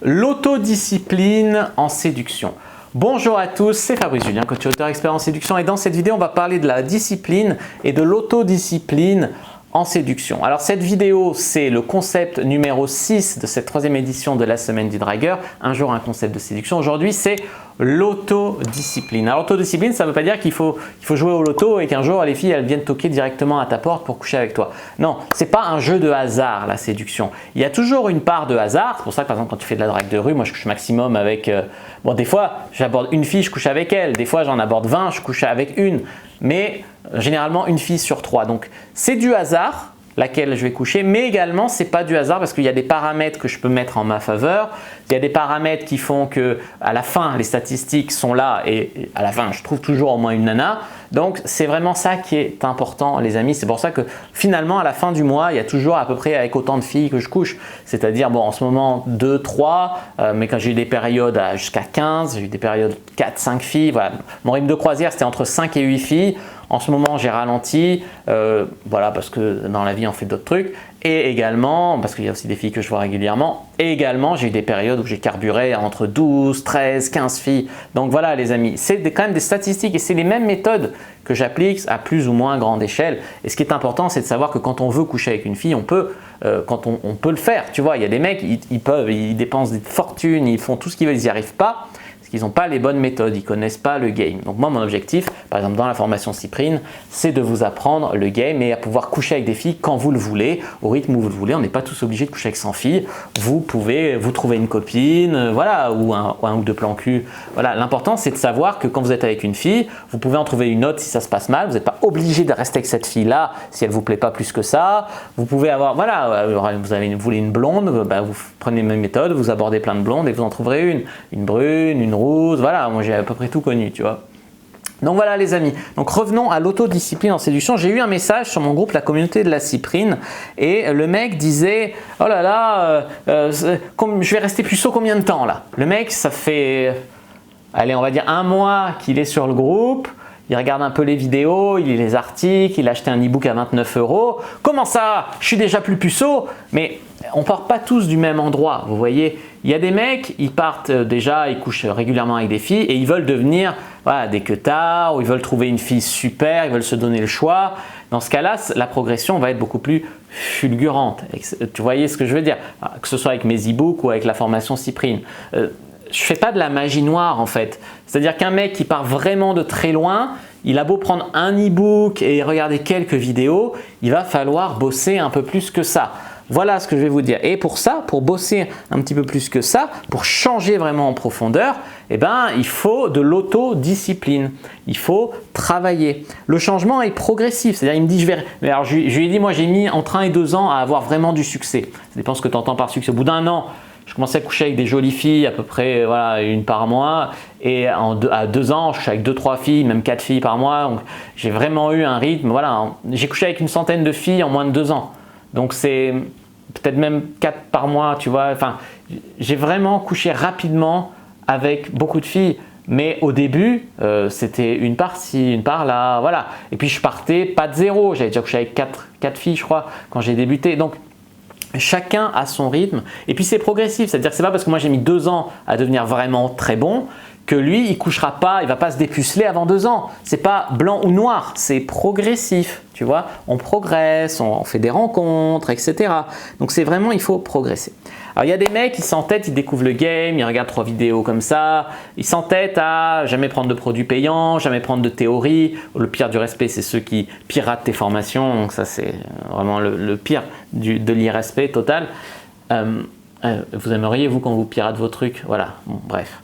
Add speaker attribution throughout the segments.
Speaker 1: L'autodiscipline en séduction. Bonjour à tous, c'est Fabrice Julien, coach auteur expert en séduction et dans cette vidéo on va parler de la discipline et de l'autodiscipline en séduction. Alors cette vidéo c'est le concept numéro 6 de cette troisième édition de la semaine du dragueur, un jour un concept de séduction. Aujourd'hui c'est l'autodiscipline. Alors l'autodiscipline ça ne veut pas dire qu'il faut jouer au loto et qu'un jour les filles elles viennent toquer directement à ta porte pour coucher avec toi. Non, c'est pas un jeu de hasard la séduction. Il y a toujours une part de hasard, c'est pour ça que par exemple quand tu fais de la drague de rue, moi je couche maximum avec, bon des fois j'aborde une fille, je couche avec elle, des fois j'en aborde 20, je couche avec une, mais généralement une fille sur 3. Donc c'est du hasard laquelle je vais coucher, mais également c'est pas du hasard parce qu'il y a des paramètres que je peux mettre en ma faveur. Il y a des paramètres qui font que à la fin les statistiques sont là et à la fin je trouve toujours au moins une nana. Donc c'est vraiment ça qui est important les amis. C'est pour ça que finalement à la fin du mois il y a toujours à peu près avec autant de filles que je couche. C'est-à-dire bon en ce moment 2, 3, mais quand j'ai eu des périodes jusqu'à 15, j'ai eu des périodes 4, 5 filles. Voilà. Mon rythme de croisière c'était entre 5 et 8 filles. En ce moment, j'ai ralenti, voilà, parce que dans la vie, on fait d'autres trucs. Et également, parce qu'il y a aussi des filles que je vois régulièrement. Et également, j'ai eu des périodes où j'ai carburé entre 12, 13, 15 filles. Donc voilà les amis, c'est quand même des statistiques et c'est les mêmes méthodes que j'applique à plus ou moins grande échelle. Et ce qui est important, c'est de savoir que quand on veut coucher avec une fille, on peut, quand on peut le faire. Tu vois, il y a des mecs, ils dépensent des fortunes, ils font tout ce qu'ils veulent, ils n'y arrivent pas. Ils n'ont pas les bonnes méthodes, ils ne connaissent pas le game. Donc moi, mon objectif, par exemple dans la formation Cyprine, c'est de vous apprendre le game et à pouvoir coucher avec des filles quand vous le voulez, au rythme où vous le voulez. On n'est pas tous obligés de coucher avec 100 filles. Vous pouvez vous trouver une copine, voilà, ou un ou deux plans cul. Voilà. L'important, c'est de savoir que quand vous êtes avec une fille, vous pouvez en trouver une autre si ça se passe mal. Vous n'êtes pas obligé de rester avec cette fille-là si elle ne vous plaît pas plus que ça. Vous pouvez avoir, voilà, vous voulez une blonde, bah, vous prenez les mêmes méthodes, vous abordez plein de blondes et vous en trouverez une brune, une rouge, voilà, moi j'ai à peu près tout connu, tu vois. Donc voilà les amis, donc revenons à l'autodiscipline en séduction. J'ai eu un message sur mon groupe, la communauté de la Cyprine, et le mec disait « Oh là là, je vais rester puceau combien de temps là ?» Le mec, ça fait, allez, on va dire 1 mois qu'il est sur le groupe. Il regarde un peu les vidéos, il lit les articles, il a acheté un e-book à 29 €. Comment ça? Je suis déjà plus puceau. Mais on ne part pas tous du même endroit, vous voyez. Il y a des mecs, ils partent déjà, ils couchent régulièrement avec des filles et ils veulent devenir voilà, des queutards ou ils veulent trouver une fille super, ils veulent se donner le choix. Dans ce cas-là, la progression va être beaucoup plus fulgurante. Tu voyez ce que je veux dire? Que ce soit avec mes e-books ou avec la formation Cyprine. Je ne fais pas de la magie noire en fait. C'est-à-dire qu'un mec qui part vraiment de très loin, il a beau prendre un e-book et regarder quelques vidéos, il va falloir bosser un peu plus que ça. Voilà ce que je vais vous dire. Et pour ça, pour bosser un petit peu plus que ça, pour changer vraiment en profondeur, eh ben, il faut de l'autodiscipline. Il faut travailler. Le changement est progressif. C'est-à-dire, il me dit, alors je lui ai dit, moi j'ai mis entre 1 et 2 ans à avoir vraiment du succès. Ça dépend ce que tu entends par succès. Au bout d'1 an, je commençais à coucher avec des jolies filles, à peu près voilà, une par mois. Et à 2 ans, je couchais avec 2-3 filles, même 4 filles par mois. Donc, j'ai vraiment eu un rythme. Voilà, j'ai couché avec une centaine de filles en moins de 2 ans. Donc, c'est peut-être même 4 par mois, tu vois. Enfin, j'ai vraiment couché rapidement avec beaucoup de filles. Mais au début, c'était une par-ci, une par-là. Voilà. Et puis, je partais pas de zéro. J'avais déjà couché avec 4 filles, je crois, quand j'ai débuté. Donc, chacun a son rythme et puis c'est progressif, c'est-à-dire que c'est pas parce que moi j'ai mis 2 ans à devenir vraiment très bon que lui il couchera pas, il va pas se dépuceler avant 2 ans. C'est pas blanc ou noir, c'est progressif, tu vois. On progresse, on fait des rencontres, etc. Donc c'est vraiment, il faut progresser. Alors il y a des mecs qui s'entêtent, ils découvrent le game, ils regardent 3 vidéos comme ça, ils s'entêtent à jamais prendre de produits payants, jamais prendre de théorie. Le pire du respect, c'est ceux qui piratent tes formations, donc ça c'est vraiment le pire de l'irrespect total. Vous aimeriez vous quand vous piratez vos trucs, voilà, bon, bref.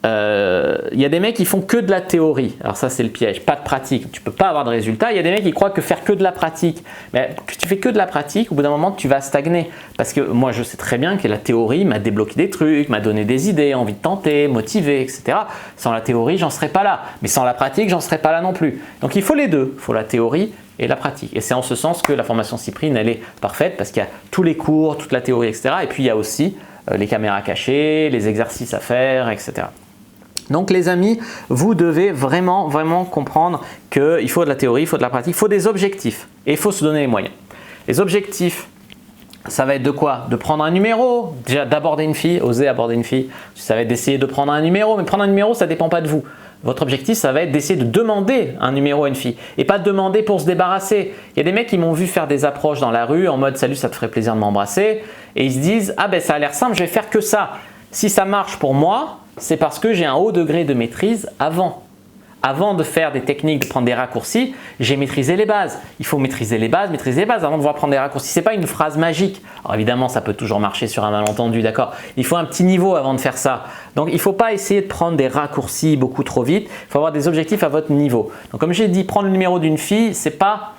Speaker 1: Il y a des mecs qui font que de la théorie, alors ça c'est le piège, pas de pratique, tu peux pas avoir de résultats. Il y a des mecs qui croient que faire que de la pratique, mais que tu fais que de la pratique, au bout d'un moment tu vas stagner, parce que moi je sais très bien que la théorie m'a débloqué des trucs, m'a donné des idées, envie de tenter, motivé, etc. Sans la théorie j'en serais pas là, mais sans la pratique j'en serais pas là non plus. Donc il faut les deux, il faut la théorie et la pratique, et c'est en ce sens que la formation Cyprine elle est parfaite, parce qu'il y a tous les cours, toute la théorie, etc. Et puis il y a aussi les caméras cachées, les exercices à faire, etc. Donc les amis, vous devez vraiment comprendre qu'il faut de la théorie, il faut de la pratique, il faut des objectifs et il faut se donner les moyens. Les objectifs, Ça va être de quoi? De prendre un numéro, déjà d'aborder une fille, oser aborder une fille. Ça va être d'essayer de prendre un numéro, mais prendre un numéro, ça ne dépend pas de vous. Votre objectif, ça va être d'essayer de demander un numéro à une fille et pas de demander pour se débarrasser. Il y a des mecs qui m'ont vu faire des approches dans la rue en mode « Salut, ça te ferait plaisir de m'embrasser » et ils se disent « Ah ben ça a l'air simple, je vais faire que ça. Si ça marche pour moi, c'est parce que j'ai un haut degré de maîtrise avant. » Avant de faire des techniques, de prendre des raccourcis, j'ai maîtrisé les bases. Il faut maîtriser les bases avant de pouvoir prendre des raccourcis. Ce n'est pas une phrase magique. Alors évidemment, ça peut toujours marcher sur un malentendu, d'accord. Il faut un petit niveau avant de faire ça. Donc il ne faut pas essayer de prendre des raccourcis beaucoup trop vite. Il faut avoir des objectifs à votre niveau. Donc comme j'ai dit, prendre le numéro d'une fille, ce n'est pas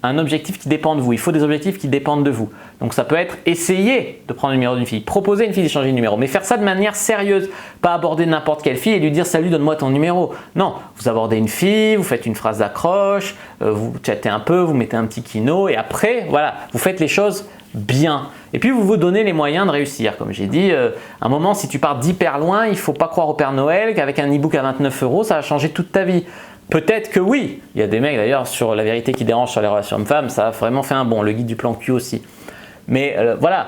Speaker 1: un objectif qui dépend de vous. Il faut des objectifs qui dépendent de vous. Donc ça peut être essayer de prendre le numéro d'une fille, proposer à une fille d'échanger le numéro, mais faire ça de manière sérieuse, pas aborder n'importe quelle fille et lui dire « Salut, donne-moi ton numéro ». Non, vous abordez une fille, vous faites une phrase d'accroche, vous chattez un peu, vous mettez un petit kino et après, voilà, vous faites les choses bien. Et puis vous vous donnez les moyens de réussir. Comme j'ai dit, à un moment, si tu pars d'hyper loin, il ne faut pas croire au Père Noël qu'avec un e-book à 29 €, ça va changer toute ta vie. Peut-être que oui. Il y a des mecs d'ailleurs sur la vérité qui dérange sur les relations hommes-femmes, ça a vraiment fait un bon. Le guide du plan cul aussi. Mais voilà,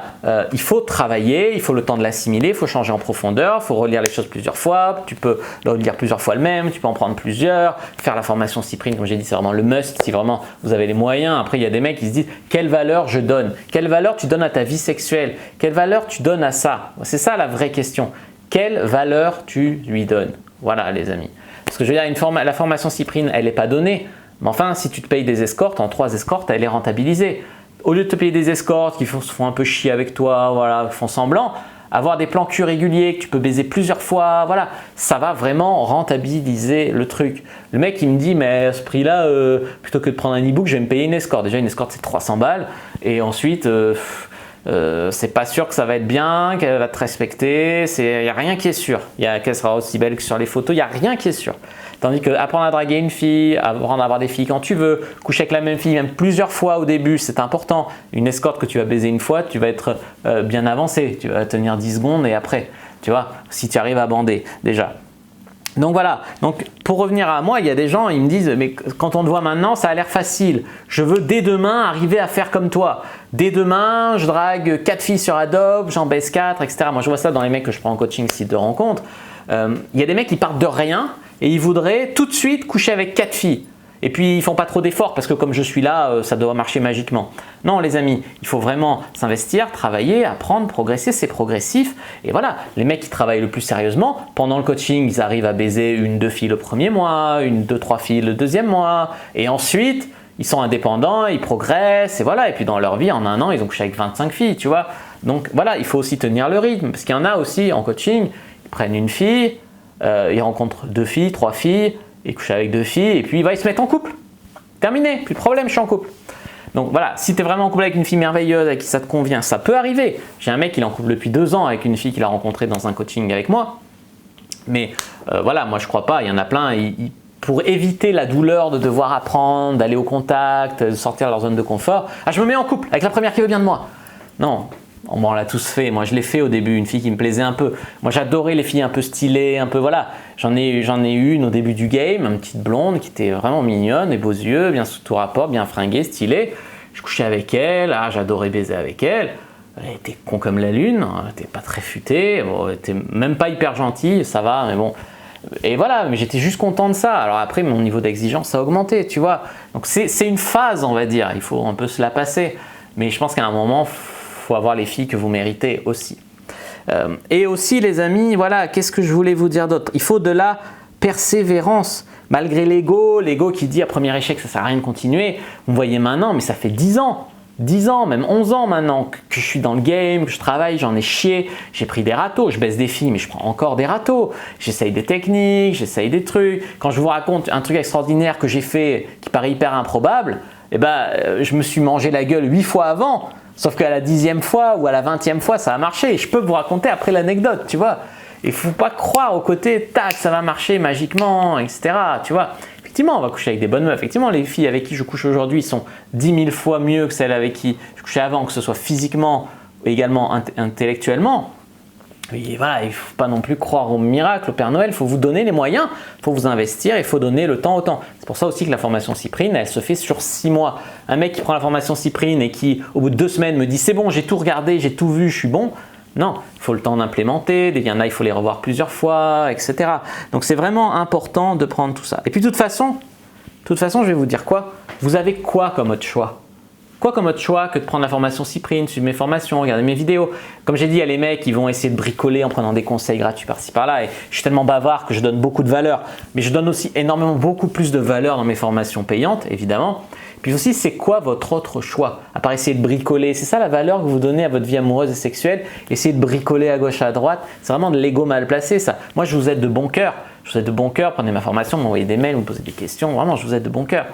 Speaker 1: il faut travailler, il faut le temps de l'assimiler, il faut changer en profondeur, il faut relire les choses plusieurs fois, tu peux lire plusieurs fois le même, tu peux en prendre plusieurs, faire la formation Cyprine, comme j'ai dit, c'est vraiment le must si vraiment vous avez les moyens. Après, il y a des mecs qui se disent « Quelle valeur je donne? Quelle valeur tu donnes à ta vie sexuelle? Quelle valeur tu donnes à ça ?» C'est ça la vraie question. Quelle valeur tu lui donnes? Voilà les amis. Parce que je veux dire, la formation Cyprine, elle n'est pas donnée. Mais enfin, si tu te payes des escortes, en 3 escortes, elle est rentabilisée. Au lieu de te payer des escortes qui se font un peu chier avec toi, voilà, qui font semblant, avoir des plans cul réguliers que tu peux baiser plusieurs fois, voilà, ça va vraiment rentabiliser le truc. Le mec, il me dit, mais à ce prix-là, plutôt que de prendre un e-book, je vais me payer une escorte. Déjà, une escorte, c'est 300 balles. Et ensuite, c'est pas sûr que ça va être bien, qu'elle va te respecter, il n'y a rien qui est sûr. Qu'elle sera aussi belle que sur les photos, il n'y a rien qui est sûr. Tandis que apprendre à draguer une fille, apprendre à avoir des filles quand tu veux, coucher avec la même fille même plusieurs fois au début, c'est important. Une escorte que tu vas baiser une fois, tu vas être bien avancé, tu vas tenir 10 secondes et après, tu vois, si tu arrives à bander déjà. Donc voilà, donc pour revenir à moi, il y a des gens, ils me disent « mais quand on te voit maintenant, ça a l'air facile. Je veux dès demain arriver à faire comme toi. Dès demain, je drague 4 filles sur Adobe, j'en baisse 4, etc. » Moi, je vois ça dans les mecs que je prends en coaching site de rencontre. Il y a des mecs qui partent de rien et ils voudraient tout de suite coucher avec 4 filles. Et puis, ils ne font pas trop d'efforts parce que comme je suis là, ça doit marcher magiquement. Non, les amis, il faut vraiment s'investir, travailler, apprendre, progresser, c'est progressif. Et voilà, les mecs qui travaillent le plus sérieusement, pendant le coaching, ils arrivent à baiser 1-2 filles le premier mois, 1-2-3 filles le deuxième mois. Et ensuite, ils sont indépendants, ils progressent. Et voilà, et puis dans leur vie, en 1 an, ils ont couché avec 25 filles, tu vois. Donc voilà, il faut aussi tenir le rythme. Parce qu'il y en a aussi en coaching, ils prennent une fille, ils rencontrent 2 filles, 3 filles, et coucher avec 2 filles et puis ils se mettent en couple. Terminé, plus de problème, je suis en couple. Donc voilà, si tu es vraiment en couple avec une fille merveilleuse, avec qui ça te convient, ça peut arriver. J'ai un mec qui est en couple depuis 2 ans avec une fille qu'il a rencontrée dans un coaching avec moi. Mais voilà, moi je crois pas, il y en a plein, pour éviter la douleur de devoir apprendre, d'aller au contact, de sortir de leur zone de confort, ah, je me mets en couple avec la première qui veut bien de moi. Non. On l'a tous fait. Moi, je l'ai fait au début, une fille qui me plaisait un peu. Moi, j'adorais les filles un peu stylées, un peu voilà. J'en ai eu une au début du game, une petite blonde qui était vraiment mignonne, des beaux yeux, bien sous tout rapport, bien fringuée, stylée. Je couchais avec elle, j'adorais baiser avec elle. Elle était con comme la lune, elle était pas très futée, bon, elle était même pas hyper gentille, ça va, mais bon. Et voilà, mais j'étais juste content de ça. Alors après, mon niveau d'exigence a augmenté, tu vois. Donc c'est une phase, on va dire. Il faut un peu se la passer. Mais je pense qu'à un moment, faut avoir les filles que vous méritez aussi. Et aussi les amis, voilà, qu'est-ce que je voulais vous dire d'autre? Il faut de la persévérance. Malgré l'ego qui dit à premier échec ça sert à rien de continuer. Vous me voyez maintenant, mais ça fait 10 ans, même 11 ans maintenant que je suis dans le game, que je travaille, j'en ai chié, j'ai pris des râteaux, je baisse des filles mais je prends encore des râteaux. J'essaye des techniques, j'essaye des trucs. Quand je vous raconte un truc extraordinaire que j'ai fait qui paraît hyper improbable, eh ben, je me suis mangé la gueule 8 fois avant. Sauf qu'à la 10e fois ou à la 20e fois, ça a marché. Et je peux vous raconter après l'anecdote, tu vois. Il ne faut pas croire au côté, tac, ça va marcher magiquement, etc. Tu vois. Effectivement, on va coucher avec des bonnes meufs. Effectivement, les filles avec qui je couche aujourd'hui sont 10 000 fois mieux que celles avec qui je couchais avant, que ce soit physiquement ou également intellectuellement. Et voilà, il ne faut pas non plus croire au miracle, au Père Noël, il faut vous donner les moyens, il faut vous investir, il faut donner le temps au temps. C'est pour ça aussi que la formation Cyprine, elle se fait sur 6 mois. Un mec qui prend la formation Cyprine et qui, au bout de 2 semaines, me dit « c'est bon, j'ai tout regardé, j'ai tout vu, je suis bon », non, il faut le temps d'implémenter, il y en a, il faut les revoir plusieurs fois, etc. Donc c'est vraiment important de prendre tout ça. Et puis de toute façon, je vais vous dire quoi? Vous avez quoi comme autre choix? Quoi comme autre choix que de prendre la formation Cyprine, suivre mes formations, regarder mes vidéos? Comme j'ai dit, il y a les mecs qui vont essayer de bricoler en prenant des conseils gratuits par-ci par-là. Et je suis tellement bavard que je donne beaucoup de valeur. Mais je donne aussi énormément, beaucoup plus de valeur dans mes formations payantes, évidemment. Puis aussi, c'est quoi votre autre choix? À part essayer de bricoler, c'est ça la valeur que vous donnez à votre vie amoureuse et sexuelle? Essayer de bricoler à gauche, à droite, c'est vraiment de l'ego mal placé ça. Moi, je vous aide de bon cœur. Je vous aide de bon cœur, prenez ma formation, m'envoyez des mails, vous me posez des questions. Vraiment, je vous aide de bon cœur.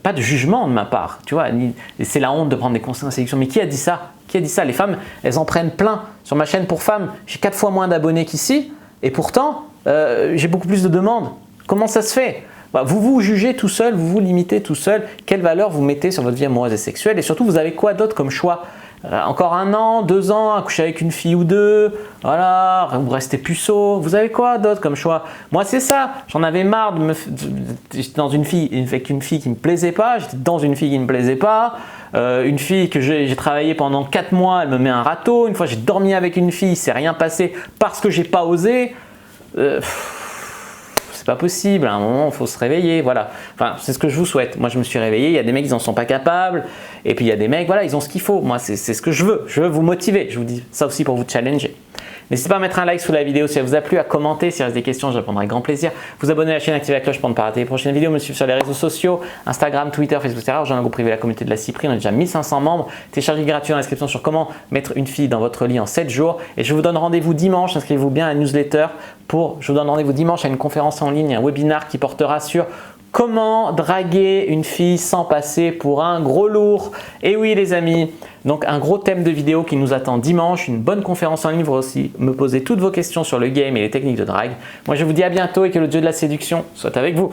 Speaker 1: Pas de jugement de ma part, tu vois, c'est la honte de prendre des conseils en séduction. Mais qui a dit ça? Qui a dit ça? Les femmes, elles en prennent plein. Sur ma chaîne pour femmes, j'ai 4 fois moins d'abonnés qu'ici et pourtant, j'ai beaucoup plus de demandes. Comment ça se fait? Vous vous jugez tout seul, vous vous limitez tout seul. Quelle valeur vous mettez sur votre vie amoureuse et sexuelle? Et surtout, vous avez quoi d'autre comme choix? Encore 1 an, 2 ans, à coucher avec une fille ou 2, voilà, vous restez puceau. Vous avez quoi d'autre comme choix? Moi, c'est ça. J'en avais marre de j'étais dans une fille, avec une fille qui me plaisait pas. J'étais dans une fille qui me plaisait pas. Une fille que j'ai travaillé pendant 4 mois, elle me met un râteau. Une fois, j'ai dormi avec une fille, il s'est rien passé parce que j'ai pas osé. C'est pas possible, à un moment il faut se réveiller, voilà. Enfin, c'est ce que je vous souhaite. Moi je me suis réveillé, il y a des mecs qui n'en sont pas capables, et puis il y a des mecs, voilà, ils ont ce qu'il faut. Moi c'est ce que je veux vous motiver, je vous dis ça aussi pour vous challenger. N'hésitez pas à mettre un like sous la vidéo si elle vous a plu, à commenter s'il reste des questions, je répondrai avec grand plaisir. Vous abonner à la chaîne, activer la cloche pour ne pas rater les prochaines vidéos, me suivre sur les réseaux sociaux, Instagram, Twitter, Facebook, etc. Rejoindre un groupe privé, la communauté de la Cyprine, on est déjà 1500 membres. Téléchargez gratuit dans la description sur comment mettre une fille dans votre lit en 7 jours. Et je vous donne rendez-vous dimanche, inscrivez-vous bien à la newsletter je vous donne rendez-vous dimanche à une conférence en ligne, un webinaire qui portera sur comment draguer une fille sans passer pour un gros lourd. Et oui les amis, donc un gros thème de vidéo qui nous attend dimanche, une bonne conférence en ligne, vous aussi me poser toutes vos questions sur le game et les techniques de drague. Moi je vous dis à bientôt et que le dieu de la séduction soit avec vous.